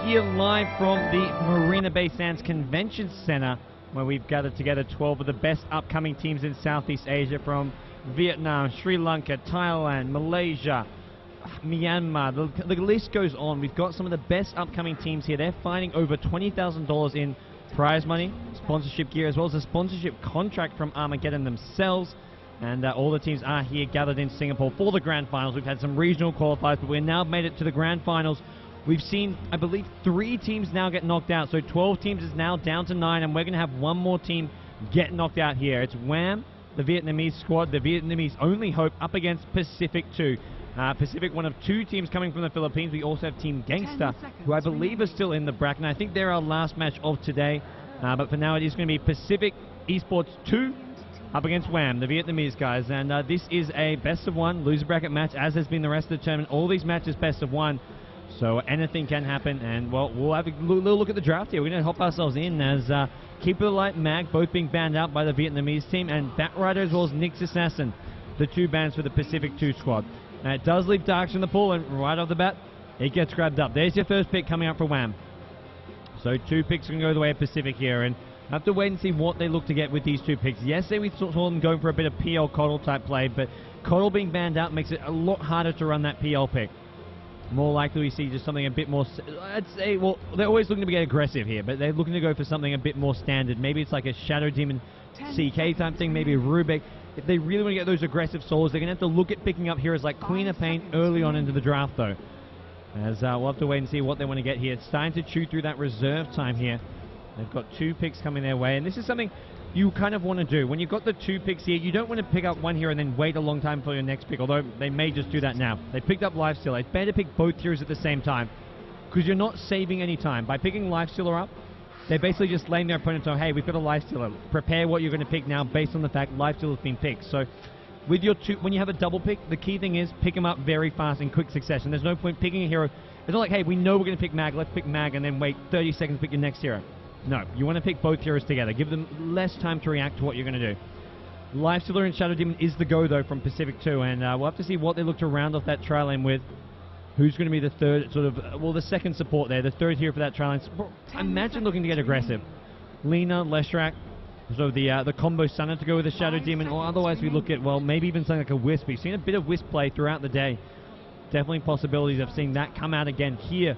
here live from the Marina Bay Sands Convention Center, where we've gathered together 12 of the best upcoming teams in Southeast Asia from Vietnam, Sri Lanka, Thailand, Malaysia, Myanmar. The list goes on. We've got some of the best upcoming teams here. They're fighting over $20,000 in prize money, sponsorship gear, as well as a sponsorship contract from Armaggeddon themselves. And all the teams are here gathered in Singapore for the grand finals. We've had some regional qualifiers, but we've now made it to the grand finals. We've seen, I believe, 3 teams now get knocked out. So 12 teams is now down to 9, and we're going to have one more team get knocked out here. It's WAM, the Vietnamese squad, the Vietnamese only hope, up against Pacific 2. Pacific, one of 2 teams coming from the Philippines. We also have Team Gangster, who I believe is still in the bracket. And I think they're our last match of today. But for now, it is going to be Pacific eSports 2 up against WAM, the Vietnamese guys. And this is a best-of-1 loser bracket match, as has been the rest of the tournament. All these matches best-of-1. So anything can happen, and well, we'll have a little look at the draft here. We're going to hop ourselves in as Keeper of the Light, Mag, both being banned out by the Vietnamese team, and Batrider as well as Nyx Assassin, the 2 bans for the Pacific 2 squad. Now it does leave Darks in the pool, and right off the bat, it gets grabbed up. There's your first pick coming up for WAM. So 2 picks can go the way of Pacific here, and have to wait and see what they look to get with these 2 picks. Yesterday we saw them going for a bit of PL Coddle type play, but Coddle being banned out makes it a lot harder to run that PL pick. More likely we see just something a bit more, I'd say, well, they're always looking to get aggressive here, but they're looking to go for something a bit more standard. Maybe it's like a Shadow Demon CK type thing, maybe a Rubik. If they really want to get those aggressive solos, they're going to have to look at picking up heroes like Queen of Pain early on into the draft, though. As we'll have to wait and see what they want to get here. It's starting to chew through that reserve time here. They've got 2 picks coming their way, and this is something you kind of want to do. When you've got the 2 picks here, you don't want to pick up one hero and then wait a long time for your next pick, although they may just do that now. They picked up Lifestealer. It's better to pick both heroes at the same time, because you're not saving any time. By picking Lifestealer up, they're basically just letting their opponent know, hey, we've got a Lifestealer. Prepare what you're going to pick now based on the fact Lifestealer's been picked. So with your 2, when you have a double pick, the key thing is pick them up very fast in quick succession. There's no point picking a hero. It's not like, hey, we know we're going to pick Mag, let's pick Mag, and then wait 30 seconds to pick your next hero. No, you want to pick both heroes together. Give them less time to react to what you're going to do. Lifestealer and Shadow Demon is the go, though, from Pacific 2, and we'll have to see what they look to round off that trail lane with. Who's going to be the third, sort of, well, the second support there, the third hero for that trail lane. Imagine looking to get aggressive. Lina, Leshrak, so the combo Stunner to go with the Shadow Demon, or otherwise we look at, well, maybe even something like a Wisp. We've seen a bit of Wisp play throughout the day. Definitely possibilities of seeing that come out again here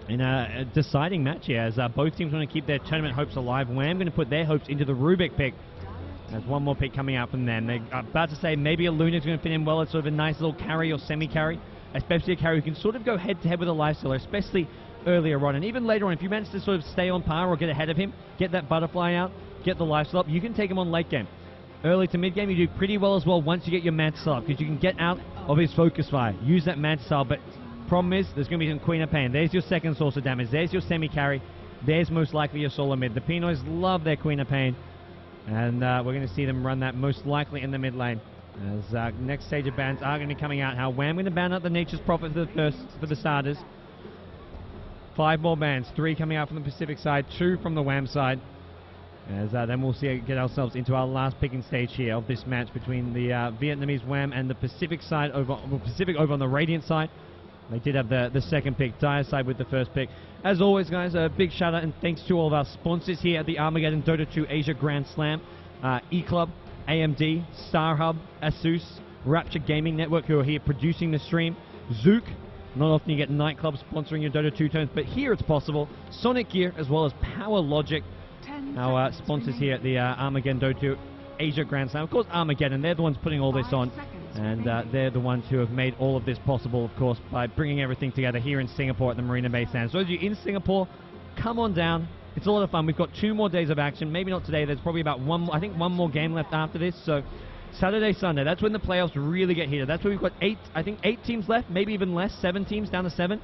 in a deciding match here, as both teams want to keep their tournament hopes alive. WAM going to put their hopes into the Rubik pick. There's one more pick coming out from them. They're about to say maybe a Luna's going to fit in well. It's sort of a nice little carry or semi-carry, especially a carry who can sort of go head-to-head with a Lifestealer, especially earlier on. And even later on, if you manage to sort of stay on par or get ahead of him, get that Butterfly out, get the Lifestealer up, you can take him on late game. Early to mid game, you do pretty well as well once you get your Mantis up, because you can get out of his Focus Fire, use that Mantis, but problem is, there's going to be some Queen of Pain. There's your second source of damage. There's your semi-carry. There's most likely your solo mid. The Pinoys love their Queen of Pain, and we're going to see them run that most likely in the mid lane. As next stage of bans are going to be coming out. How WAM going to ban out the Nature's Prophet for the starters. 5 more bans. 3 coming out from the Pacific side, 2 from the WAM side. As then we'll see get ourselves into our last picking stage here of this match between the Vietnamese WAM and the Pacific side over on the Radiant side. They did have the second pick, Dire side with the first pick. As always, guys, a big shout out and thanks to all of our sponsors here at the Armaggeddon Dota 2 Asia Grand Slam. eClub, AMD, StarHub, Asus, Rapture Gaming Network, who are here producing the stream. Zook, not often you get nightclubs sponsoring your Dota 2 turns, but here it's possible. Sonic Gear, as well as Power Logic, our sponsors here at the Armaggeddon Dota 2 Asia Grand Slam. Of course, Armaggeddon, they're the ones putting all this on. And they're the ones who have made all of this possible, of course, by bringing everything together here in Singapore at the Marina Bay Sands. So as you're in Singapore, come on down. It's a lot of fun. We've got 2 more days of action. Maybe not today. There's probably about one more game left after this. So Saturday, Sunday, that's when the playoffs really get heated. That's where we've got 8 teams left, maybe even less, 7 teams, down to 7.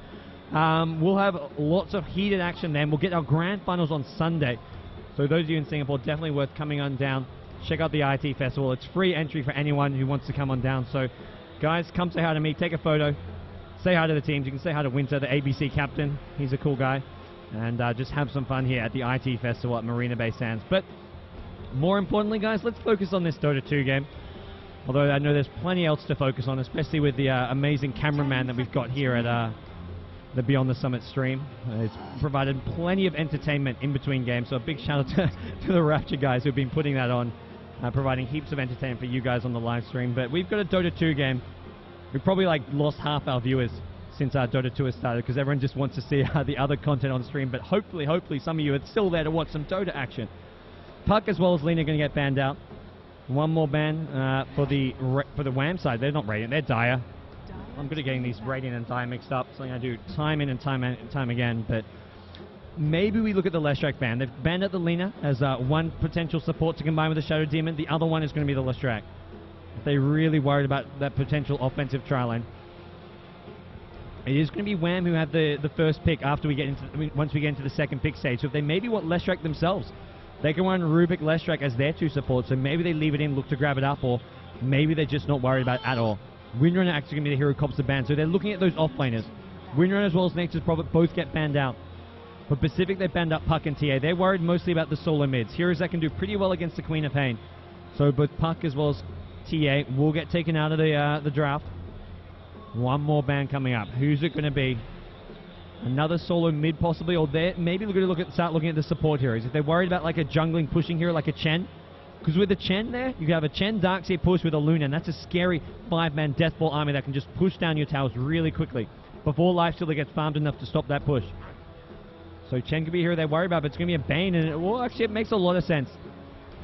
We'll have lots of heated action then. We'll get our grand finals on Sunday. So those of you in Singapore, definitely worth coming on down. Check out the IT Festival. It's free entry for anyone who wants to come on down. So, guys, come say hi to me. Take a photo. Say hi to the teams. You can say hi to Winter, the ABC captain. He's a cool guy. And just have some fun here at the IT Festival at Marina Bay Sands. But more importantly, guys, let's focus on this Dota 2 game. Although I know there's plenty else to focus on, especially with the amazing cameraman that we've got here at the Beyond the Summit stream. It's provided plenty of entertainment in between games, so a big shout out to the Rapture guys who've been putting that on, providing heaps of entertainment for you guys on the live stream. But we've got a Dota 2 game. We've probably lost half our viewers since our Dota 2 has started, because everyone just wants to see the other content on stream. But hopefully some of you are still there to watch some Dota action. Puck as well as Lena going to get banned out. One more ban for the WAM side. They're not Radiant, they're Dire. I'm good at getting these Radiant and Dire mixed up, something I do time in and time again. But maybe we look at the Leshrac ban. They've banned out the Lena as one potential support to combine with the Shadow Demon. The other one is going to be the Leshrac. If they're really worried about that potential offensive try line, it is going to be WAM who have the first pick after once we get into the second pick stage. So if they maybe want Leshrac themselves, they can run Rubik, Leshrac as their two supports. So maybe they leave it in, look to grab it up, or maybe they're just not worried about it at all. Windrunner actually going to be the hero cops the ban, so they're looking at those offlaners. Windrunner as well as Nature's Prophet both get banned out. For Pacific, they banned up Puck and TA. They're worried mostly about the solo mids. Heroes that can do pretty well against the Queen of Pain. So both Puck as well as TA will get taken out of the draft. One more ban coming up. Who's it going to be? Another solo mid possibly, or maybe we're going to start looking at the support heroes. If they're worried about like a jungling pushing hero like a Chen, because with the Chen there, you have a Chen Darkseer push with a Luna, and that's a scary 5-man Deathball army that can just push down your towers really quickly before Lifestealer gets farmed enough to stop that push. So Chen could be a hero they're worried about, but it's going to be a Bane, and it makes a lot of sense.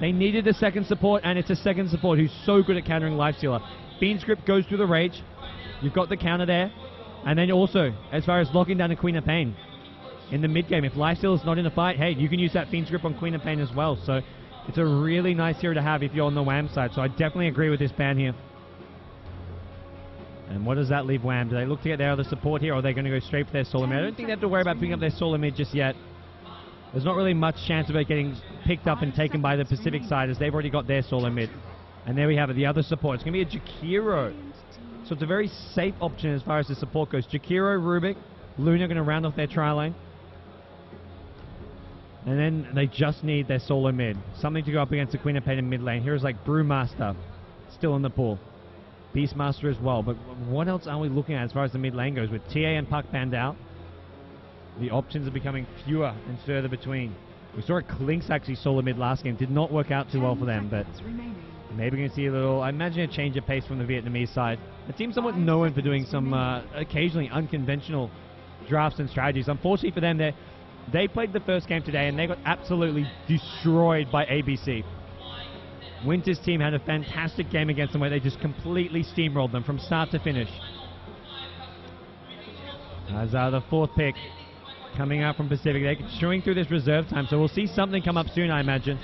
They needed a second support, and it's a second support who's so good at countering Lifestealer. Bean's Grip goes through the Rage. You've got the counter there. And then also, as far as locking down a Queen of Pain in the mid game, if Lifestealer's not in a fight, hey, you can use that Fiend's Grip on Queen of Pain as well. So it's a really nice hero to have if you're on the WAM side. So I definitely agree with this ban here. And what does that leave WAM? Do they look to get their other support here, or are they going to go straight for their solo mid? I don't think they have to worry about picking up their solo mid just yet. There's not really much chance of it getting picked up and taken by the Pacific side, as they've already got their solo mid. And there we have it, the other support. It's going to be a Jakiro. So it's a very safe option as far as the support goes. Jakiro, Rubik, Luna going to round off their tri lane. And then they just need their solo mid. Something to go up against the Queen of Pain in mid lane. Heroes like Brewmaster, still in the pool. Beastmaster as well. But what else are we looking at as far as the mid lane goes? With TA and Puck banned out, the options are becoming fewer and further between. We saw a Clinks actually solo mid last game. Did not work out too well for them, but maybe we're going to see a little, I imagine, a change of pace from the Vietnamese side. The team's somewhat known for doing some occasionally unconventional drafts and strategies. Unfortunately for them, they played the first game today and they got absolutely destroyed by ABC. Winter's team had a fantastic game against them where they just completely steamrolled them from start to finish. As the fourth pick coming out from Pacific, they're chewing through this reserve time, so we'll see something come up soon, I imagine.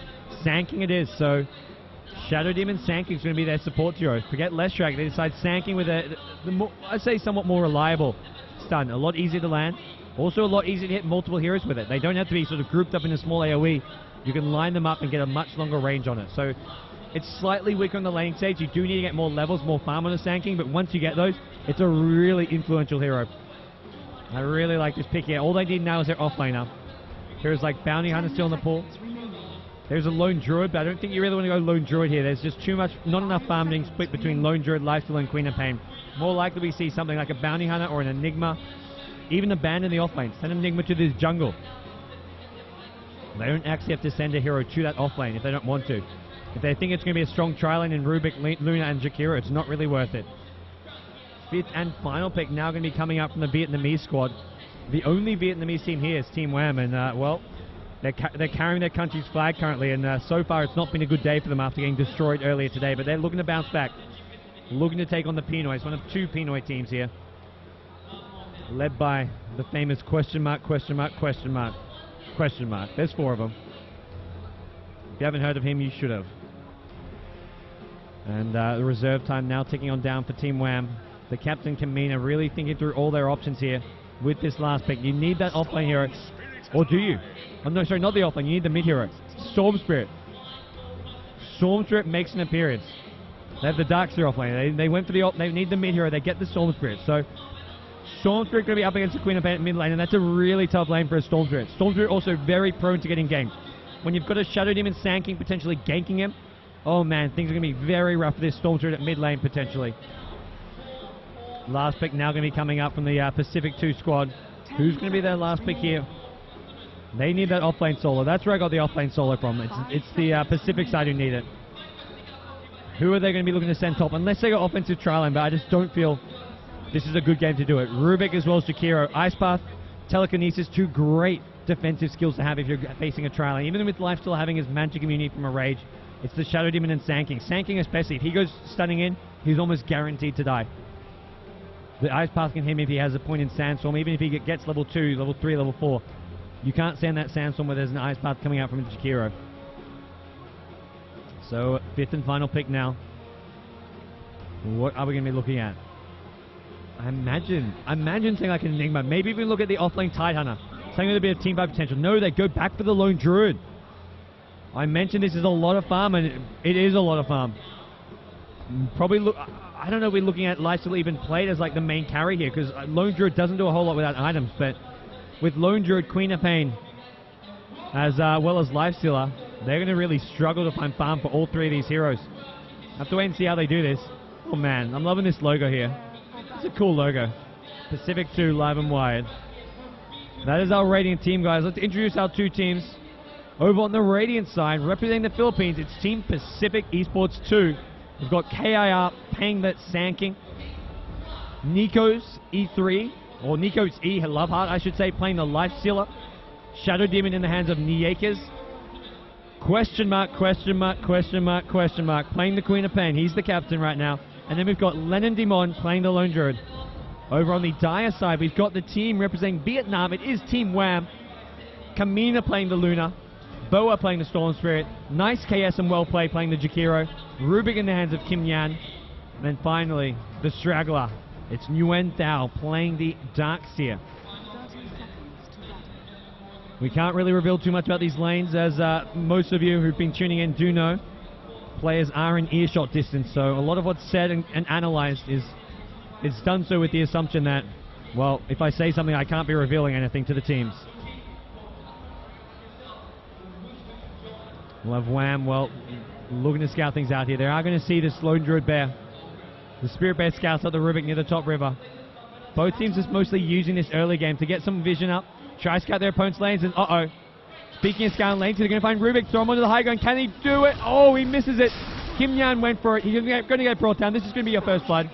Sanking it is, so Shadow Demon Sanking is going to be their support hero. Forget Leshrac, they decide Sanking with I'd say somewhat more reliable stun. A lot easier to land. Also a lot easier to hit multiple heroes with it. They don't have to be sort of grouped up in a small AoE. You can line them up and get a much longer range on it. So it's slightly weaker on the laning stage. You do need to get more levels, more farm on the Sanking, but once you get those, it's a really influential hero. I really like this pick here. All they need now is their offlaner. Heroes like Bounty Hunter still in the pool. There's a Lone Druid, but I don't think you really want to go Lone Druid here. There's just too much, not enough farm being split between Lone Druid, Lifestealer, and Queen of Pain. More likely we see something like a Bounty Hunter or an Enigma. Even abandon the offlane. Send Enigma to this jungle. They don't actually have to send a hero to that offlane if they don't want to. If they think it's going to be a strong tri-lane in Rubik, Luna, and Jakiro, it's not really worth it. Fifth and final pick now going to be coming up from the Vietnamese squad. The only Vietnamese team here is Team WAM, and well, they're carrying their country's flag currently, and so far it's not been a good day for them after getting destroyed earlier today, but they're looking to bounce back. Looking to take on the Pinoys, one of two Pinoy teams here. Led by the famous question mark, question mark, question mark, question mark. There's four of them. If you haven't heard of him, you should have. And the reserve time now ticking on down for Team WAM. The captain, Kamina, really thinking through all their options here with this last pick. You need that offlane hero. Or do you? Oh, no, sorry, not the offlane. You need the mid hero. Storm Spirit. Storm Spirit makes an appearance. They have the Darkseer offlane. They went for the they need the mid hero. They get the Storm Spirit. So Storm Spirit going to be up against the Queen of Pain at mid lane, and that's a really tough lane for a Storm Spirit. Storm Spirit also very prone to getting ganked. When you've got a Shadow Demon Sanking, potentially ganking him, oh man, things are going to be very rough for this Storm Spirit at mid lane potentially. Last pick now going to be coming up from the Pacific 2 squad. Who's going to be their last pick here? They need that offlane solo. That's where I got the offlane solo from. It's the Pacific side who need it. Who are they going to be looking to send top? Unless they got offensive trial line, but I just don't feel this is a good game to do it. Rubik as well as Jakiro. Ice Path, Telekinesis, two great defensive skills to have if you're facing a trial line. Even with Life still having his magic immunity from a rage, it's the Shadow Demon and Sanking. Sanking especially, if he goes stunning in, he's almost guaranteed to die. The Ice Path can hit him if he has a point in Sandstorm, even if he gets level 2, level 3, level 4. You can't stand that Sandstorm where there's an Ice Path coming out from Jakiro. So, 5th and final pick now. What are we going to be looking at? I imagine saying like an Enigma. Maybe even look at the offlane Tidehunter. Saying there'll be a team fight potential. No, they go back for the Lone Druid. I mentioned this is a lot of farm, and it is a lot of farm. Probably look... I don't know if we're looking at Lifesteal even played as like the main carry here, because Lone Druid doesn't do a whole lot without items, but with Lone Druid, Queen of Pain, as well as Lifestealer, they're going to really struggle to find farm for all three of these heroes. Have to wait and see how they do this. Oh man, I'm loving this logo here. It's a cool logo. Pacific 2, live and wired. That is our Radiant team, guys. Let's introduce our two teams. Over on the Radiant side, representing the Philippines, it's Team Pacific Esports 2. We've got KIR paying that Sanking. Nico's E3, or Nico's E, Loveheart, I should say, playing the Lifestealer. Shadow Demon in the hands of Niekas. Question mark, question mark, question mark, question mark. Playing the Queen of Pain. He's the captain right now. And then we've got Lennon Demon playing the Lone Druid. Over on the Dire side, we've got the team representing Vietnam. It is Team WAM. Kamina playing the Luna. Boa playing the Storm Spirit. Nice KS and well play playing the Jakiro. Rubik in the hands of Kim Yan. And then finally, the Straggler. It's Nguyen Thao playing the Darkseer. We can't really reveal too much about these lanes, as most of you who've been tuning in do know. Players are in earshot distance, so a lot of what's said and analyzed is done so with the assumption that, well, if I say something, I can't be revealing anything to the teams. We'll have WAM, well, looking to scout things out here. They are going to see this Lone Druid Bear. The Spirit Bear scouts up the Rubik near the top river. Both teams just mostly using this early game to get some vision up, try scout their opponent's lanes, and uh-oh. Speaking of scouting lanes, they're going to find Rubik, throw him onto the high ground. Can he do it? Oh, he misses it. Kim Yan went for it. He's going to get brought down. This is going to be your first blood.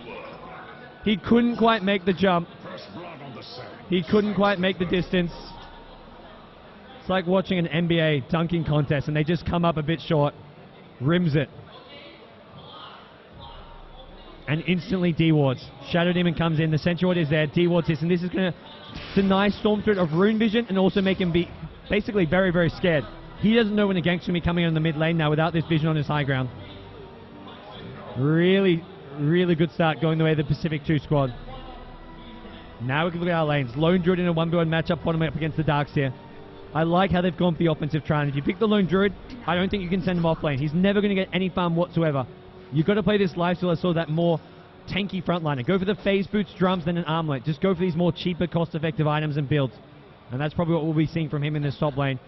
He couldn't quite make the jump. He couldn't quite make the distance. It's like watching an NBA dunking contest and they just come up a bit short. Rims it. And instantly dewards. Shadow Demon comes in. The Sentry Ward is there. Dewards this. And this is going to deny Storm Spirit of Rune Vision and also make him be basically very, very scared. He doesn't know when a gank's going to be coming in the mid lane now without this vision on his high ground. Really, really good start going the way of the Pacific 2 squad. Now we can look at our lanes. Lone Druid in a 1v1 matchup, bottom up against the Darkseer. I like how they've gone for the offensive try. And if you pick the Lone Druid, I don't think you can send him off lane. He's never going to get any farm whatsoever. You've got to play this Lifesteal, so that more tanky frontliner. Go for the phase boots, drums, then an armlet. Just go for these more cheaper, cost-effective items and builds. And that's probably what we'll be seeing from him in this top lane.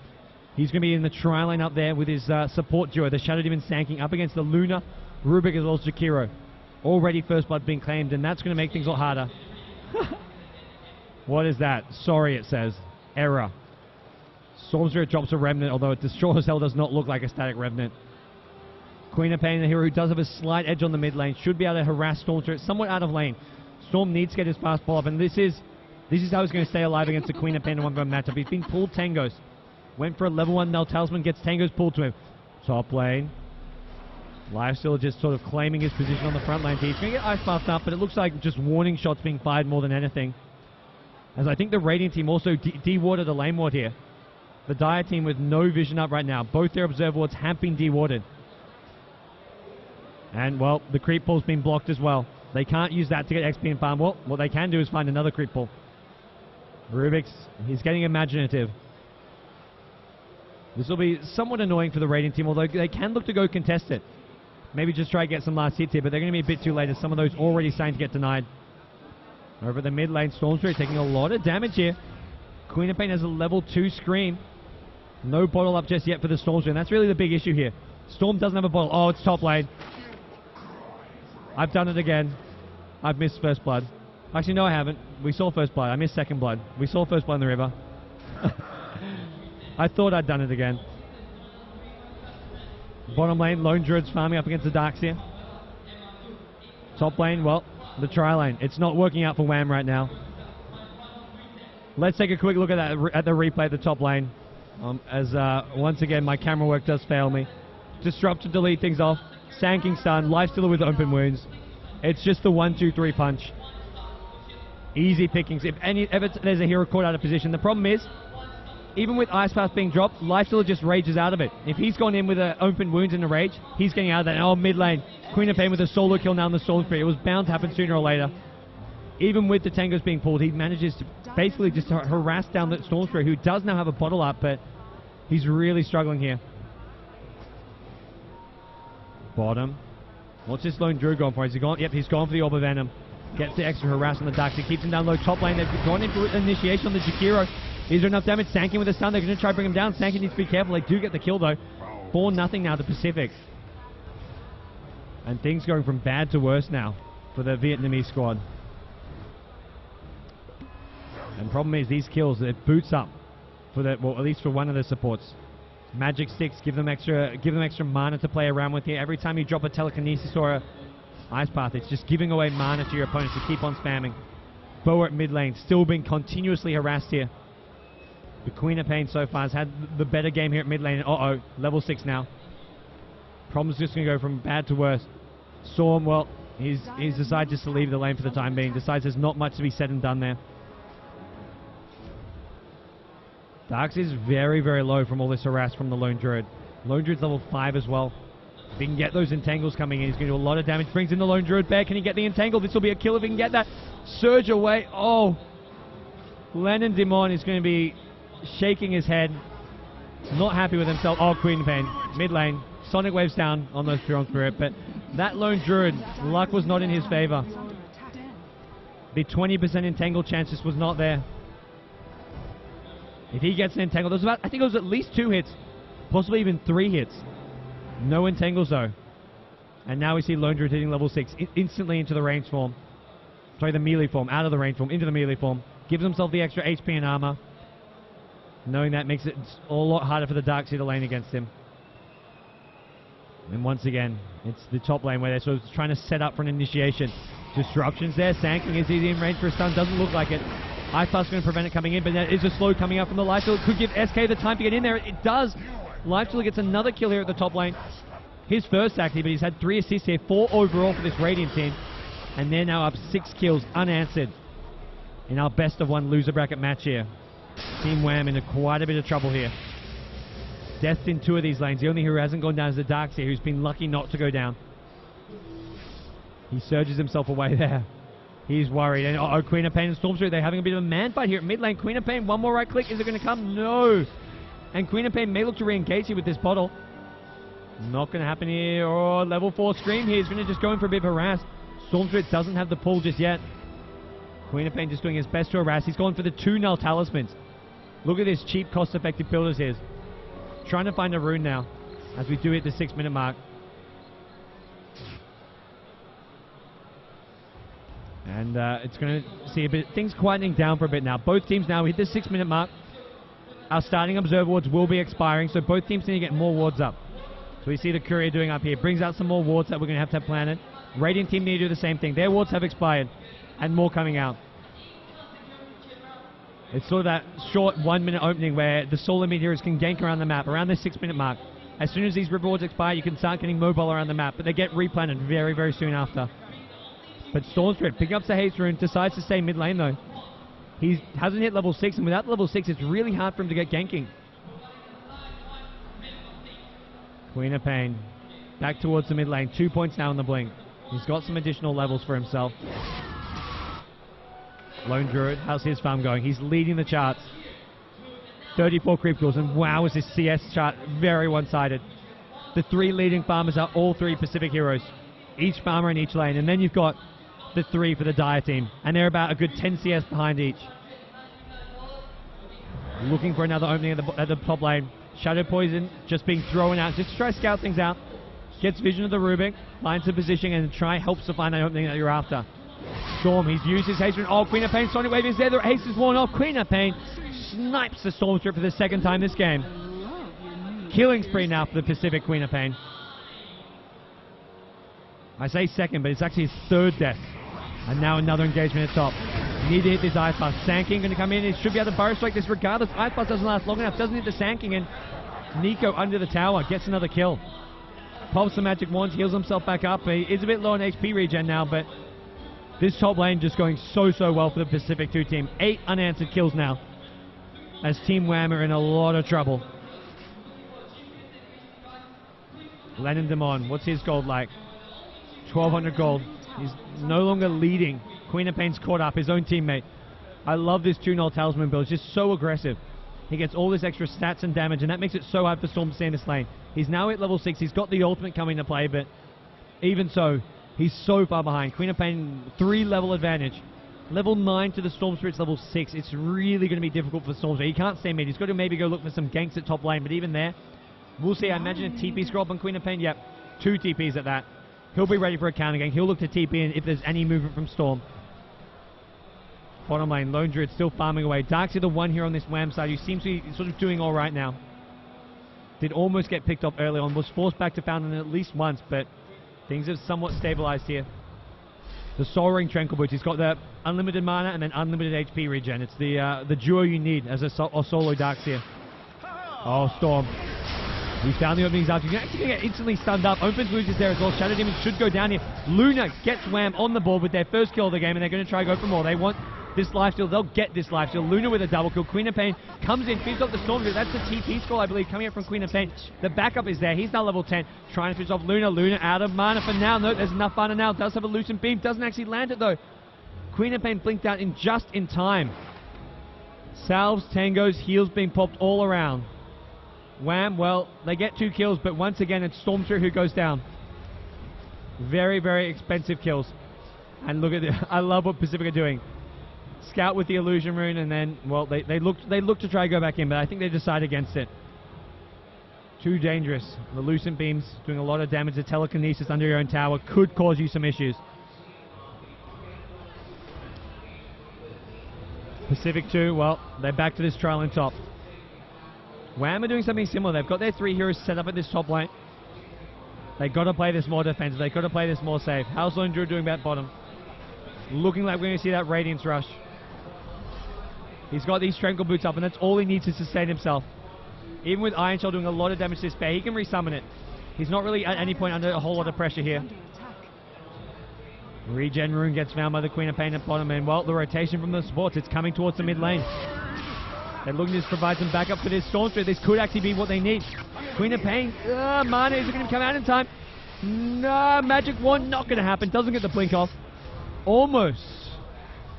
He's going to be in the tri lane up there with his support duo, the Shadow Demon Sanking, up against the Luna, Rubik, as well as Jakiro. Already first blood being claimed, and that's going to make things a lot harder. What is that? Sorry, it says. Error. Storm Spirit drops a Remnant, although it sure as hell does not look like a static Remnant. Queen of Pain, the hero who does have a slight edge on the mid lane, should be able to harass Storm Spirit somewhat out of lane. Storm needs to get his fast pull up, and this is how he's going to stay alive against the Queen of Pain in one matchup. He's been pulled Tangos. Went for a level 1 Null Talisman, gets Tangos pulled to him. Top lane. Lifesteal just sort of claiming his position on the front lane. He's going to get ice buffed up, but it looks like just warning shots being fired more than anything. As I think the Radiant team also dewarded the lane ward here. The Dire team with no vision up right now. Both their observe wards have been dewarded. And, well, the creep pull's been blocked as well. They can't use that to get XP and farm. Well, what they can do is find another creep pull. Rubik's, he's getting imaginative. This will be somewhat annoying for the Radiant team, although they can look to go contest it. Maybe just try to get some last hits here, but they're going to be a bit too late as some of those already starting to get denied. Over the mid lane, Storm Spirit taking a lot of damage here. Queen of Pain has a level 2 Scream. No bottle up just yet for the Storm Spirit, and that's really the big issue here. Storm doesn't have a bottle. Oh, it's top lane. I've done it again. I've missed first blood. Actually, no, I haven't. We saw first blood. I missed second blood. We saw first blood in the river. I thought I'd done it again. Bottom lane, Lone Druid's farming up against the Darks here. Top lane, well, the tri lane. It's not working out for WAM right now. Let's take a quick look at that at the replay at the top lane. As once again, my camera work does fail me. Disrupt to delete things off. Sanking stun, lifestealer with open wounds. It's just the 1-2-3 punch. Easy pickings. If there's a hero caught out of position, the problem is, even with Ice Path being dropped, lifestealer just rages out of it. If he's gone in with open wounds in a rage, he's getting out of that. Oh, mid lane, Queen of Pain with a solo kill now in the Storm Spirit. It was bound to happen sooner or later. Even with the tangos being pulled, he manages to basically just harass down the Storm Spirit, who does now have a bottle up, but he's really struggling here. Bottom. What's this Lone Druid going for? Is he gone? Yep, he's gone for the Orb of Venom. Gets the extra harass on the Darks. He keeps him down low. Top lane, they've gone in for initiation on the Jakiro. Is there enough damage? Sanking with a stun. They're going to try to bring him down. Sanking needs to be careful. They do get the kill, though. 4-0 now, the Pacific. And things going from bad to worse now for the Vietnamese squad. And problem is, these kills, it boots up for the, well, at least for one of the supports. Magic sticks give them extra mana to play around with here. Every time you drop a telekinesis or a Ice Path, it's just giving away mana to your opponents to keep on spamming. Boa at mid lane, still being continuously harassed here. The Queen of Pain so far has had the better game here at mid lane. Uh-oh, level 6 now. Problem's just going to go from bad to worse. Storm, well, he's decided just to leave the lane for the time being. Decides there's not much to be said and done there. Darks is very, very low from all this harass from the Lone Druid. Lone Druid's level 5 as well. If he can get those entangles coming in, he's going to do a lot of damage. Brings in the Lone Druid bear. Can he get the entangle? This will be a kill if he can get that. Surge away. Oh. Lennon Dimon is going to be shaking his head. Not happy with himself. Oh, Queen of Pain. Mid lane. Sonic waves down on those Piron Spirit. But that Lone Druid, luck was not in his favor. The 20% entangle chance just was not there. If he gets an entangle, there's about, I think it was at least 2 hits. Possibly even 3 hits. No entangles though. And now we see Lone Druid hitting level 6 instantly into the range form. Sorry, the melee form. Out of the range form, into the melee form. Gives himself the extra HP and armor. Knowing that makes it a lot harder for the Darks here to lane against him. And once again, it's the top lane where they're sort of trying to set up for an initiation. Disruptions there. Sanking, is he in range for a stun? Doesn't look like it. Ice Path's going to prevent it coming in, but there is a slow coming out from the Lifestealer. Could give SK the time to get in there. It does. Lifestealer gets another kill here at the top lane. His first actually, but he's had 3 assists here, 4 overall for this Radiant team. And they're now up 6 kills unanswered in our best of 1 loser bracket match here. Team WAM in quite a bit of trouble here. Death's in 2 of these lanes. The only who hasn't gone down is the Darks here, who's been lucky not to go down. He surges himself away there. He's worried. And uh-oh, Queen of Pain and Storm Spirit, they're having a bit of a man fight here at mid lane. Queen of Pain, one more right click. Is it going to come? No. And Queen of Pain may look to re-engage here with this bottle. Not going to happen here. Oh, level 4 Scream here. He's going to just go in for a bit of harass. Storm Spirit doesn't have the pull just yet. Queen of Pain just doing his best to harass. He's going for the 2 null talismans. Look at this cheap, cost-effective builders here. Trying to find a rune now as we do hit the 6-minute mark. And it's going to see a bit things quietening down for a bit now. Both teams now hit the 6-minute mark. Our starting observer wards will be expiring, so both teams need to get more wards up. So we see the courier doing up here. Brings out some more wards that we're going to have planted. Radiant team need to do the same thing. Their wards have expired, and more coming out. It's sort of that short 1-minute opening where the Solar Meteors can gank around the map, around the 6-minute mark. As soon as these rewards expire, you can start getting mobile around the map, but they get replanted very, very soon after. But Storm Spirit picking up the haste rune, decides to stay mid lane though. He hasn't hit level 6, and without level 6, it's really hard for him to get ganking. Queen of Pain back towards the mid lane. 2 points now in the blink. He's got some additional levels for himself. Lone Druid, how's his farm going? He's leading the charts. 34 creep kills, and wow, is this CS chart very one-sided. The 3 leading farmers are all 3 Pacific heroes. Each farmer in each lane, and then you've got the 3 for the Dire team, and they're about a good 10 CS behind each. Looking for another opening at the top lane. Shadow Poison just being thrown out just to try to scout things out. Gets vision of the Rubik, finds the position, and helps to find that opening that you're after. Storm, he's used his haste. Oh, Queen of Pain, Sonic Wave is there. The haste is worn off. Queen of Pain snipes the Storm Strip for the second time this game. Killing spree now for the Pacific Queen of Pain. I say second, but it's actually his third death. And now another engagement at top. Need to hit this Ice Blast. Sand King going to come in. He should be able to burrow strike this regardless. Ice Blast doesn't last long enough. Doesn't hit the Sand King. And Nico under the tower gets another kill. Pops the magic wands. Heals himself back up. He is a bit low on HP regen now, but this top lane just going so well for the Pacific 2 team. 8 unanswered kills now, as Team WAM are in a lot of trouble. Lennon Demon, what's his gold like? 1200 gold. He's no longer leading. Queen of Pain's caught up, his own teammate. I love this 2-0 Talisman build. It's just so aggressive. He gets all this extra stats and damage, and that makes it so hard for Storm to stay in this lane. He's now at level 6. He's got the ultimate coming to play, but even so, he's so far behind. Queen of Pain, 3-level advantage. Level 9 to the Storm Spirit's level 6. It's really going to be difficult for Storm Spirit. He can't stay mid. He's got to maybe go look for some ganks at top lane, but even there, we'll see. I imagine a TP scroll up on Queen of Pain. Yep, 2 TPs at that. He'll be ready for a counter gank. He'll look to TP in if there's any movement from Storm. Bottom lane, Lone Druid still farming away. Darkseid the one here on this WAM side, who seems to be sort of doing all right now. Did almost get picked off early on. Was forced back to Fountain at least once, but things have somewhat stabilized here. The Soul Ring Tranquil Boots. He's got the unlimited mana and then unlimited HP regen. It's the duo you need as a solo Darkseid. Oh, Storm. He found the openings out. He's actually going to get instantly stunned up. Opens loses there as well. Shadow Demon should go down here. Luna gets WAM on the board with their first kill of the game, and they're going to try to go for more. They want this lifesteal. They'll get this lifesteal. Luna with a double kill. Queen of Pain comes in, feeds off the Storm. That's the TP scroll, I believe, coming up from Queen of Pain. The backup is there. He's now level 10. Trying to finish off Luna. Luna out of mana for now. No, there's enough mana now. Does have a Lucent Beam. Doesn't actually land it, though. Queen of Pain blinked out just in time. Salves, tangos, heals being popped all around. WAM, well, they get 2 kills, but once again, it's Stormtrooper who goes down. Very expensive kills. And look at it. I love what Pacific are doing. Scout with the illusion rune, and then, well, they look to try to go back in, but I think they decide against it. Too dangerous. The Lucent Beams doing a lot of damage. The telekinesis under your own tower could cause you some issues. Pacific 2, well, they're back to this trial in top. WAM are doing something similar. They've got their 3 heroes set up at this top lane. They've got to play this more defensive. They've got to play this more safe. How's Lone Druid doing about bottom? Looking like we're going to see that Radiance Rush. He's got these Tranquil Boots up, and that's all he needs to sustain himself. Even with Iron Shell doing a lot of damage to this bear, he can resummon it. He's not really at any point under a whole lot of pressure here. Regen Rune gets found by the Queen of Pain at bottom, and well, the rotation from the supports, it's coming towards the mid lane. They're looking to provide some backup for this Storm Spirit. This could actually be what they need. Queen of Pain, mana isn't going to come out in time. No, Magic Wand, not going to happen. Doesn't get the blink off. Almost.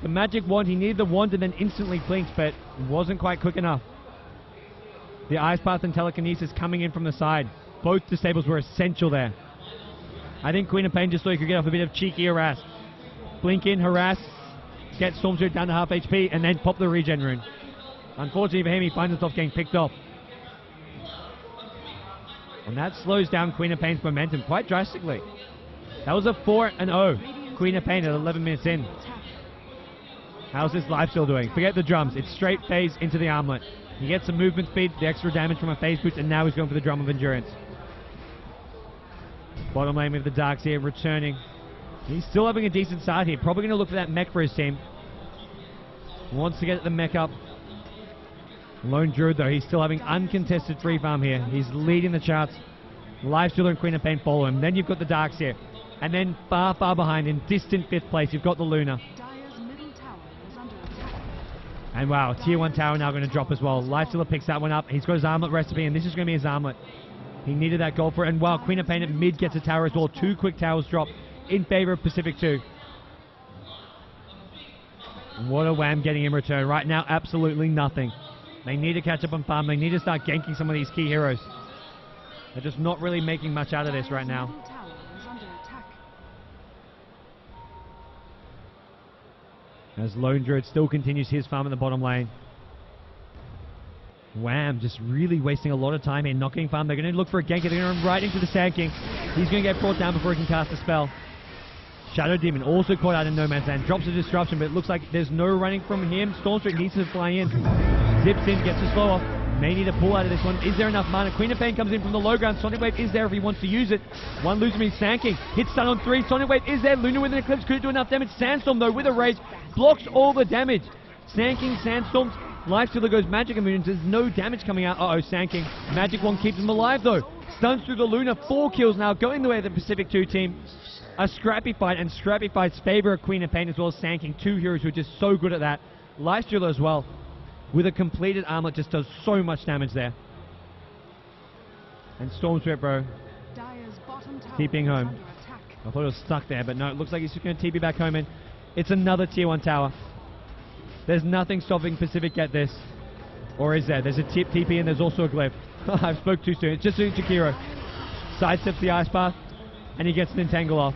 The Magic Wand, he needed the wand and then instantly blinks, but wasn't quite quick enough. The Ice Path and Telekinesis coming in from the side. Both disables were essential there. I think Queen of Pain just thought he could get off a bit of cheeky harass. Blink in, harass, get Storm Spirit down to half HP, and then pop the regen rune. Unfortunately for him, he finds himself getting picked off. And that slows down Queen of Pain's momentum quite drastically. That was a 4-0 Queen of Pain at 11 minutes in. How's this life still doing? Forget the drums. It's straight phase into the armlet. He gets some movement speed, the extra damage from a phase boost, and now he's going for the drum of endurance. Bottom lane with the Darkseid returning. He's still having a decent start here. Probably going to look for that mech for his team. Wants to get the mech up. Lone Druid, though, he's still having uncontested free farm here. He's leading the charts. Lifestealer and Queen of Pain follow him. Then you've got the Darkseid. And then far behind, in distant 5th place, you've got the Luna. And wow, tier 1 tower now going to drop as well. Lifestealer picks that one up. He's got his armlet recipe, and this is going to be his armlet. He needed that gold for it. And wow, Queen of Pain at mid gets a tower as well. 2 quick towers drop in favor of Pacific 2. What a WAM getting in return. Right now, absolutely nothing. They need to catch up on farm. They need to start ganking some of these key heroes. They're just not really making much out of this right now. As Lone Druid still continues his farm in the bottom lane. WAM just really wasting a lot of time here, not getting farm. They're going to look for a gank. They're going to run right into the Sand King. He's going to get brought down before he can cast a spell. Shadow Demon also caught out in no man's land. Drops a disruption, but it looks like there's no running from him. Stormstreak needs to fly in. Zips in, gets a slow off. May need a pull out of this one. Is there enough mana? Queen of Pain comes in from the low ground. Sonic Wave is there if he wants to use it. One loser means Sanking. Hit stun on 3. Sonic Wave is there. Luna with an Eclipse couldn't do enough damage. Sandstorm though with a rage blocks all the damage. Sanking, Sandstorms. Lifestealer goes Magic Immunity. There's no damage coming out. Uh-oh, Sanking. Magic Wand keeps him alive though. Stuns through the Luna. 4 kills now going the way of the Pacific 2 team. A scrappy fight, and scrappy fights favor a Queen of Pain as well as Sanking. 2 heroes who are just so good at that. Lifestealer as well. With a completed armlet just does so much damage there. And Stormsweep, bro, TPing home. I thought it was stuck there, but no, it looks like he's just going to TP back home, and it's another tier 1 tower. There's nothing stopping Pacific get this. Or is there? There's a TP and there's also a glyph. I spoke too soon. It's just a Jakiro. Sidesteps the Ice Path, and he gets an Entangle off.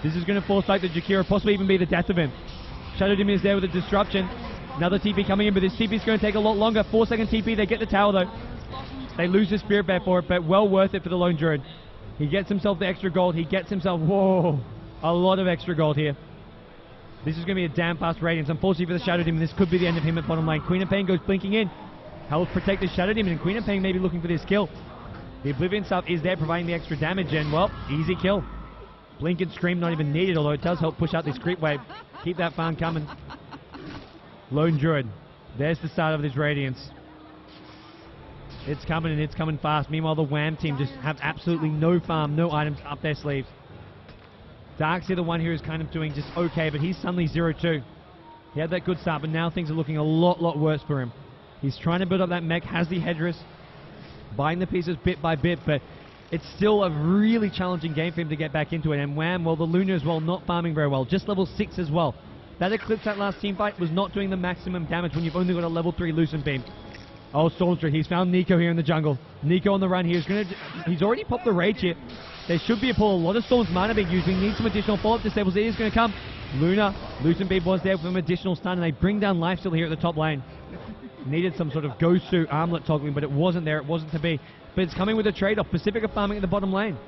This is going to force like the Jakiro, possibly even be the death of him. Shadow Demon is there with a disruption. Another TP coming in, but this TP is going to take a lot longer. 4-second TP, they get the tower though. They lose the Spirit Bear for it, but well worth it for the Lone Druid. He gets himself the extra gold. He gets himself, whoa, a lot of extra gold here. This is going to be a damn fast Radiance. Unfortunately for the Shadow Demon, this could be the end of him at bottom lane. Queen of Pain goes blinking in. Health protect the Shadow Demon, and Queen of Pain may be looking for this kill. The Oblivion stuff is there providing the extra damage, and well, easy kill. Blink and Scream not even needed, although it does help push out this creep wave. Keep that farm coming. Lone Druid. There's the start of this Radiance. It's coming, and it's coming fast. Meanwhile, the WAM team just have absolutely no farm, no items up their sleeves. Darkseer, the one here, is kind of doing just okay, but he's suddenly 0-2. He had that good start, but now things are looking a lot worse for him. He's trying to build up that mech, has the Hedris, buying the pieces bit by bit, but it's still a really challenging game for him to get back into it. And WAM, well, the Luna as well, not farming very well. Just level 6 as well. That Eclipse, that last team fight, was not doing the maximum damage when you've only got a level 3 Lucent Beam. Oh, Stormstreak, he's found Nico here in the jungle. Nico on the run. He's already popped the rage here. There should be a pull. A lot of Storm's mana being used. We need some additional follow-up disables. It is going to come. Luna, Lucent Beam was there with an additional stun, and they bring down Lifesteal here at the top lane. Needed some sort of Gosu armlet toggling, but it wasn't there. It wasn't to be. But it's coming with a trade-off. Pacific are farming at the bottom lane.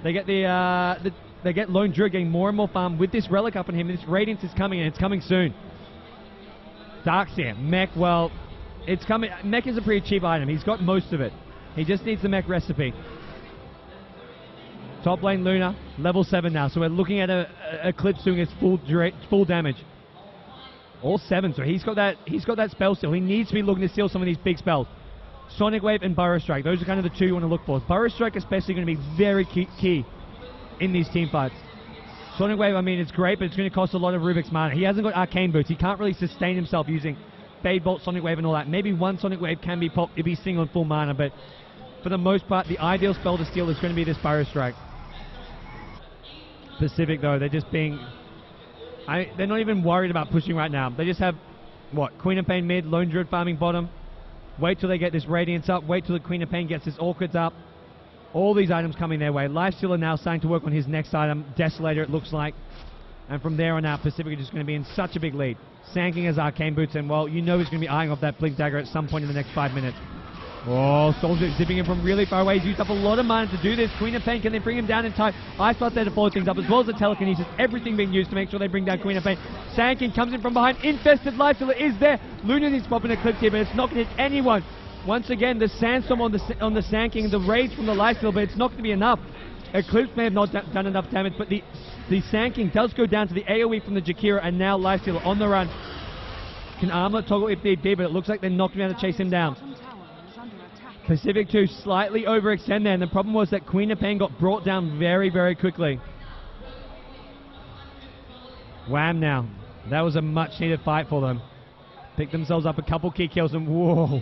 They get they get Lone Druid getting more and more farm with this relic up on him. This Radiance is coming, and it's coming soon. Darkseer, mech, well, it's coming. Mech is a pretty cheap item. He's got most of it. He just needs the mech recipe. Top lane Luna, level 7 now. So we're looking at a Eclipse doing its full damage. All 7, so he's got that spell still. He needs to be looking to steal some of these big spells. Sonic Wave and Burrow Strike. Those are kind of the 2 you want to look for. Burrow Strike especially going to be very key in these team fights. Sonic Wave, I mean, it's great, but it's going to cost a lot of Rubik's mana. He hasn't got Arcane Boots. He can't really sustain himself using Fade Bolt, Sonic Wave, and all that. Maybe one Sonic Wave can be popped if he's sitting on full mana, but for the most part, the ideal spell to steal is going to be this Burrow Strike. Pacific, though, they're just being... they're not even worried about pushing right now. They just have, what, Queen of Pain mid, Lone Druid farming bottom. Wait till they get this Radiance up. Wait till the Queen of Pain gets this Orchids up. All these items coming their way. Lifestealer now starting to work on his next item. Desolator, it looks like. And from there on out, Pacific are just going to be in such a big lead. Sanking has Arcane Boots, and, well, you know he's going to be eyeing off that Blink Dagger at some point in the next 5 minutes. Oh, Soldier zipping in from really far away. He's used up a lot of mana to do this. Queen of Pain, can they bring him down in time? Ice Path there to follow things up, as well as the Telekinesis. Everything being used to make sure they bring down Queen of Pain. Sanking comes in from behind. Infested Lifestealer is there. Luna needs to pop an Eclipse here, but it's not going to hit anyone. Once again, the Sandstorm on the Sanking, the rage from the Lifestealer, but it's not going to be enough. Eclipse may have not done enough damage, but the Sanking does go down to the AoE from the Jakiro, and now Lifestealer on the run. Can Armlet toggle if need be, but it looks like they're not going to be able to chase him down. Pacific 2 slightly overextend there, and the problem was that Queen of Pain got brought down very quickly. WAM now. That was a much needed fight for them. Picked themselves up a couple key kills, and whoa,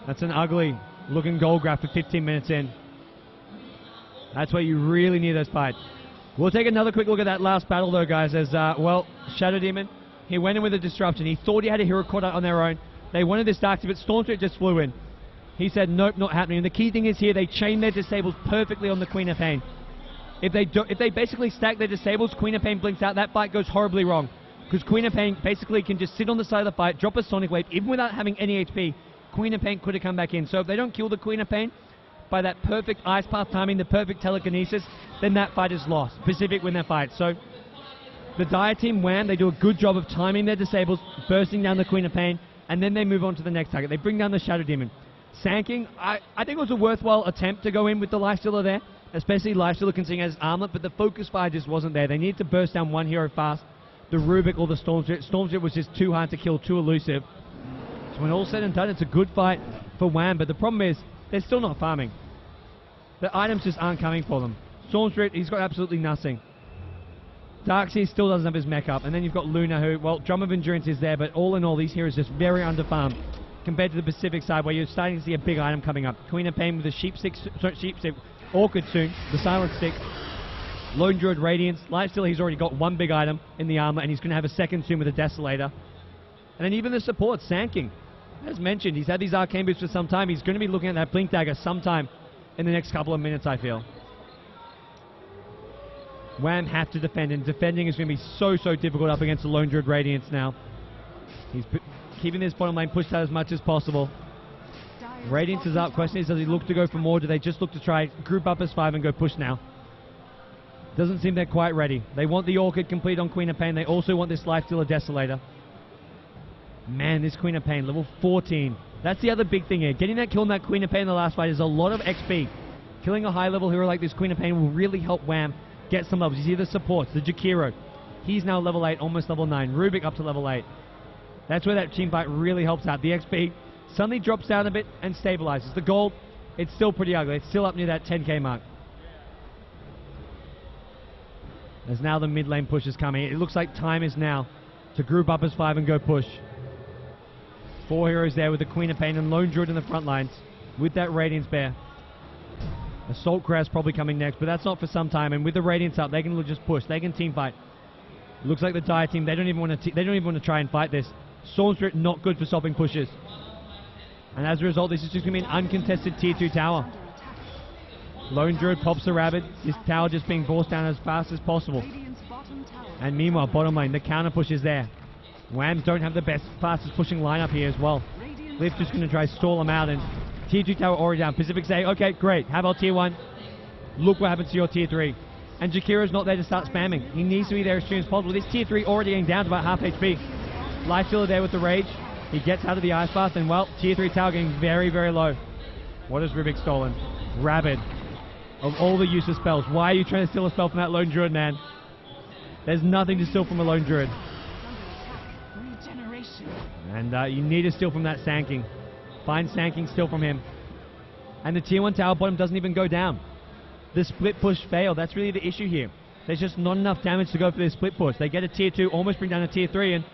that's an ugly looking gold graph for 15 minutes in. That's where you really need those fights. We'll take another quick look at that last battle though, guys, as, well, Shadow Demon, he went in with a disruption. He thought he had a hero caught out on their own. They wanted this Darkseer, but Stormstreak just flew in. He said, nope, not happening. And the key thing is here, they chain their disables perfectly on the Queen of Pain. If they basically stack their disables, Queen of Pain blinks out, that fight goes horribly wrong. Because Queen of Pain basically can just sit on the side of the fight, drop a Sonic Wave, even without having any HP, Queen of Pain could have come back in. So if they don't kill the Queen of Pain by that perfect Ice Path timing, the perfect Telekinesis, then that fight is lost. Pacific win that fight. So The Dire team, WAM, they do a good job of timing their disables, bursting down the Queen of Pain, and then they move on to the next target. They bring down the Shadow Demon. Sanking, I think it was a worthwhile attempt to go in with the Lifestealer there, especially Lifestealer considering as armlet, but the focus fire just wasn't there. They needed to burst down one hero fast, the Rubik or the Stormstrip. Stormstrip was just too hard to kill, too elusive. So when all's said and done, it's a good fight for WAM, but the problem is they're still not farming. The items just aren't coming for them. Stormstrip, he's got absolutely nothing. Darkseid still doesn't have his mech up, and then you've got Luna who, well, Drum of Endurance is there, but all in all, these heroes just very underfarmed compared to the Pacific side where you're starting to see a big item coming up. Queen of Pain with the Sheep Stick, Orchid soon, the Silent Stick, Lone Druid Radiance. Lifestealer, he's already got one big item in the armor, and he's going to have a second soon with a Desolator. And then even the support, Sanking. As mentioned, he's had these arcane boots for some time. He's going to be looking at that Blink Dagger sometime in the next couple of minutes, I feel. WAM have to defend, and defending is going to be so difficult up against the Lone Druid Radiance now. He's keeping this bottom lane pushed out as much as possible. Radiance is up. Question is, does he look to go for more? Do they just look to try group up as 5 and go push now? Doesn't seem they're quite ready. They want the Orchid complete on Queen of Pain. They also want this Lifestealer Desolator. Man, this Queen of Pain, level 14. That's the other big thing here. Getting that kill on that Queen of Pain in the last fight is a lot of XP. Killing a high-level hero like this Queen of Pain will really help WAM get some levels. You see the supports, the Jakiro. He's now level 8, almost level 9. Rubik up to level 8. That's where that team fight really helps out. The XP suddenly drops down a bit and stabilizes. The gold, it's still pretty ugly. It's still up near that 10k mark. As now the mid lane push is coming. It looks like time is now to group up as 5 and go push. 4 heroes there with the Queen of Pain and Lone Druid in the front lines with that Radiance Bear. Assault Crest probably coming next, but that's not for some time. And with the Radiance up, they can just push. They can team fight. Looks like the Dire team, they don't even want to try and fight this. Stormstrip not good for stopping pushes. And as a result, this is just going to be an uncontested tier 2 tower. Lone Druid pops the Rabbit. This tower just being forced down as fast as possible. And meanwhile, bottom lane, the counter push is there. WAMs don't have the fastest pushing lineup here as well. Lift just going to try to stall them out, and tier 2 tower already down. Pacific say, okay, great, have our tier 1. Look what happens to your tier 3. And Jakiro's not there to start spamming. He needs to be there as soon as possible. This tier 3 already getting down to about half HP. Lifestealer there with the Rage. He gets out of the Ice Bath, and well, tier 3 tower getting very low. What has Rubik stolen? Rabid. Of all the useless spells, why are you trying to steal a spell from that Lone Druid, man? There's nothing to steal from a Lone Druid. And you need to steal from that Sanking. Find Sanking, steal from him. And the tier 1 tower bottom doesn't even go down. The split push failed. That's really the issue here. There's just not enough damage to go for this split push. They get a tier 2, almost bring down a tier 3, and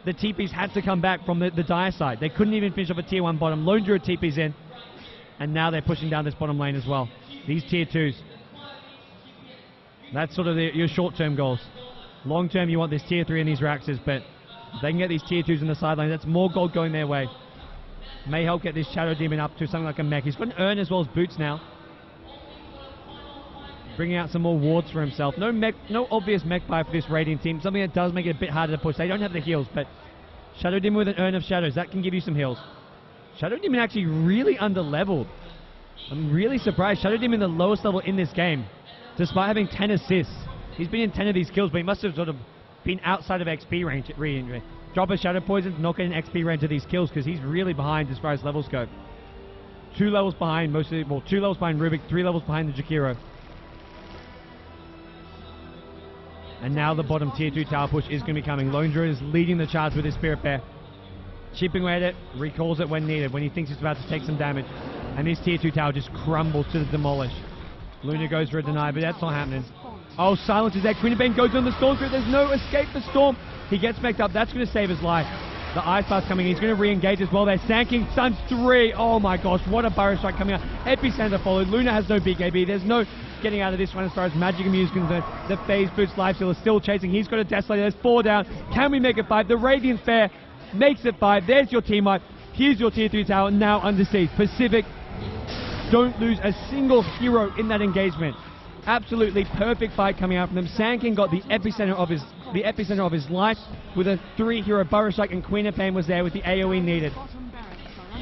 the TPs had to come back from the Dire side. They couldn't even finish off a tier 1 bottom. Lone Druid TPs in, and now they're pushing down this bottom lane as well. These tier 2s. That's sort of your short-term goals. Long-term, you want this tier 3 and these Raxes, but if they can get these tier 2s in the sideline, that's more gold going their way. May help get this Shadow Demon up to something like a mech. He's got an urn as well as boots now. Bringing out some more wards for himself. No obvious mech buy for this Radiant team. Something that does make it a bit harder to push. They don't have the heals, but Shadow Demon with an urn of shadows, that can give you some heals. Shadow Demon actually really under-leveled. I'm really surprised. Shadow Demon the lowest level in this game, despite having 10 assists. He's been in 10 of these kills, but he must have sort of been outside of XP range at re-injury. Drop a Shadow Poison, not getting XP range of these kills because he's really behind as far as levels go. 2 levels behind 2 levels behind Rubik, 3 levels behind the Jakiro. And now the bottom tier 2 tower push is going to be coming. Lone Druid is leading the charge with his Spirit Bear. Chipping away at it, recalls it when needed, when he thinks it's about to take some damage. And this tier 2 tower just crumbles to the demolish. Luna goes for a deny, but that's not happening. Oh, Silence is there. Queen of Pain goes on the Storm Spirit. There's no escape for Storm. He gets mech'd up. That's going to save his life. The Ice Blast coming. He's going to re-engage as well. They're Sanking. Stuns 3. Oh my gosh, what a Burrow Strike coming out. Epicenter followed. Luna has no BKB. There's no getting out of this one as far as Magic Immune is concerned. The Phase Boost Lifestealer is still chasing. He's got a Desolator. There's 4 down. Can we make it 5? The Radiance Fair makes it 5. There's your team wipe. Here's your tier 3 tower now under siege. Pacific don't lose a single hero in that engagement. Absolutely perfect fight coming out from them. Sanking got the epicenter of his life with a 3-hero Burrow Strike, and Queen of Pain was there with the AoE needed.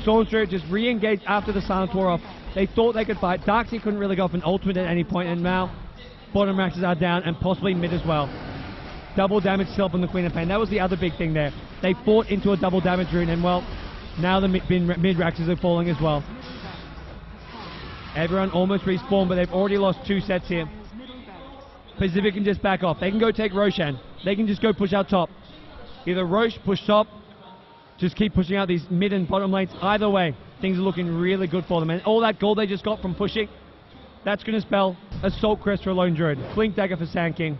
Stormstrip just re-engaged after the Silence wore off. They thought they could fight. Darkseid couldn't really go off an ultimate at any point, and now bottom Raxes are down and possibly mid as well. double damage still up on the Queen of Pain. That was the other big thing there. They fought into a double damage rune, and well, now the mid-raxes are falling as well. Everyone almost respawned, but they've already lost 2 sets here. Pacific can just back off. They can go take Roshan. They can just go push out top. Either Roche, push top, just keep pushing out these mid and bottom lanes. Either way, things are looking really good for them. And all that gold they just got from pushing, that's going to spell Assault Crest for a Lone Druid. Blink Dagger for Sand King.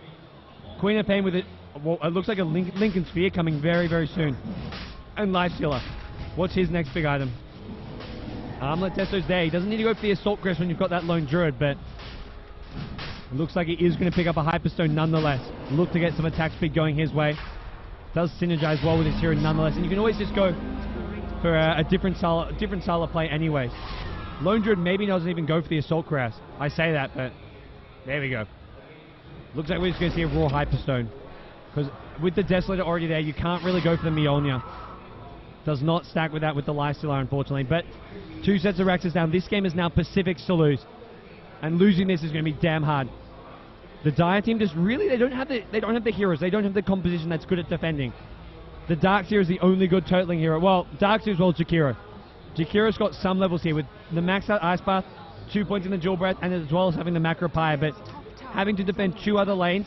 Queen of Pain with it. Well, it looks like a Lincoln Sphere coming very, very soon. And Life Stealer. What's his next big item? Armlet Testo's there. He doesn't need to go for the Assault Crest when you've got that Lone Druid, but it looks like he is going to pick up a Hyperstone nonetheless. Look to get some attack speed going his way. Does synergize well with his hero nonetheless, and you can always just go for a different style of play anyways. Lone Druid maybe doesn't even go for the Assault Crest. I say that, but there we go. Looks like we're just going to see a raw Hyperstone. Because with the Desolator already there, you can't really go for the Mjolnir. Does not stack with that with the Lifestealer, unfortunately. But 2 sets of Raxes down. This game is now Pacific's to lose. And losing this is going to be damn hard. The Dire team just really, they don't have the heroes. They don't have the composition that's good at defending. The Darkseer is the only good totaling hero. Well, Darkseer as well as Jakiro. Jakiro's got some levels here with the maxed out Ice Path, 2 points in the Dual Breath, and as well as having the Macro Pyre. But having to defend 2 other lanes,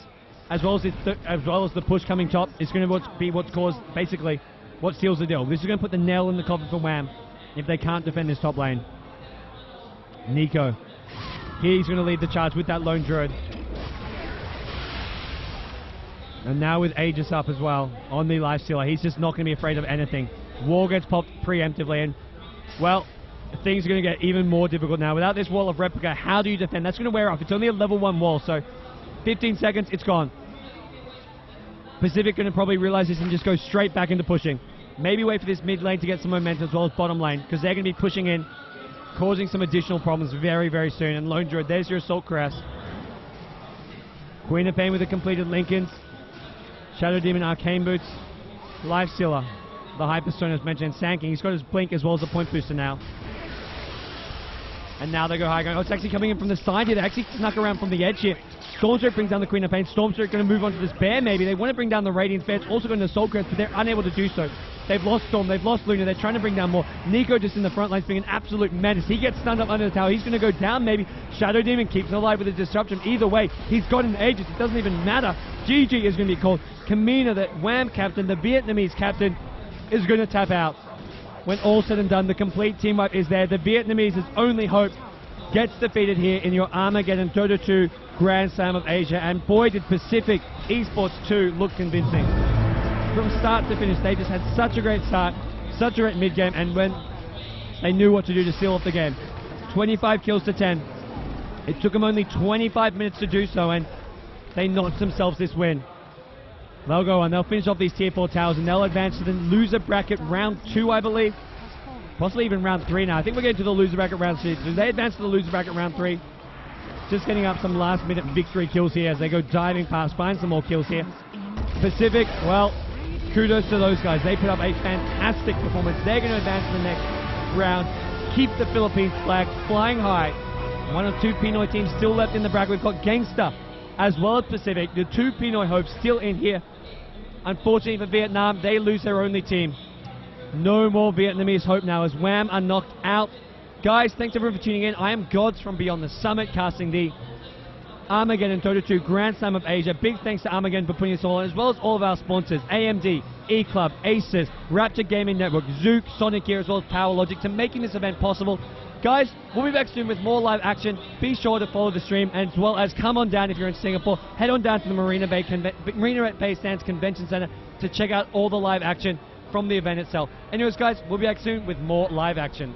as well as the push coming top, is going to be what's caused, basically, what seals the deal. This is going to put the nail in the coffin for WAM if they can't defend this top lane. Nico. He's going to lead the charge with that Lone Druid. And now with Aegis up as well on the Lifestealer, he's just not going to be afraid of anything. Wall gets popped preemptively, and, well, things are going to get even more difficult now. Without this wall of replica, how do you defend? That's going to wear off. It's only a level 1 wall, so 15 seconds, it's gone. Pacific going to probably realize this and just go straight back into pushing. Maybe wait for this mid lane to get some momentum as well as bottom lane, because they're going to be pushing in, causing some additional problems very, very soon. And Lone Druid, there's your Assault Crest. Queen of Pain with the completed Lincolns. Shadow Demon, Arcane Boots. Lifestealer, the Hyperstone as mentioned. Sand King, he's got his Blink as well as a point booster now. And now they go high. Oh, it's actually coming in from the side here. They actually snuck around from the edge here. Stormstroke brings down the Queen of Pain. Stormstroke going to move on to this Bear maybe. They want to bring down the Radiance Bear. It's also going to Assault Crest, but they're unable to do so. They've lost Storm, they've lost Luna, they're trying to bring down more. Nico just in the front lines being an absolute menace. He gets stunned up under the tower. He's going to go down maybe. Shadow Demon keeps him alive with a disruption. Either way, he's got an Aegis. It doesn't even matter. GG is going to be called. Kamina, the WAM captain, the Vietnamese captain, is going to tap out. When all said and done, the complete team wipe is there. The Vietnamese's only hope gets defeated here in your Armaggeddon Dota 2 Grand Slam of Asia. And boy, did Pacific eSports 2 look convincing. From start to finish, they just had such a great start, such a great mid-game, and when they knew what to do to seal off the game. 25 kills to 10. It took them only 25 minutes to do so, and they notched themselves this win. They'll go on, they'll finish off these tier 4 towers, and they'll advance to the loser bracket round 2, I believe. Possibly even round 3 now. I think we're getting to the loser bracket round 6. So they advance to the loser bracket round 3. Just getting up some last-minute victory kills here as they go diving past, find some more kills here. Pacific, well, kudos to those guys. They put up a fantastic performance. They're going to advance to the next round, keep the Philippines flag flying high. 1 or 2 Pinoy teams still left in the bracket. We've got Gangster as well as Pacific. The 2 Pinoy hopes still in here. Unfortunately for Vietnam, they lose their only team. No more Vietnamese hope now as WAM are knocked out. Guys, thanks everyone for tuning in. I am Gods from Beyond the Summit, casting the Armaggeddon Dota 2 Grand Slam of Asia. Big thanks to Armaggeddon for putting us all on, as well as all of our sponsors, AMD, eClub, Asus, Rapture Gaming Network, Zook, Sonic Gear, as well as Power Logic, to making this event possible. Guys, we'll be back soon with more live action. Be sure to follow the stream, and as well as come on down if you're in Singapore. Head on down to the Marina Bay Sands Convention Center to check out all the live action from the event itself. Anyways, guys, we'll be back soon with more live action.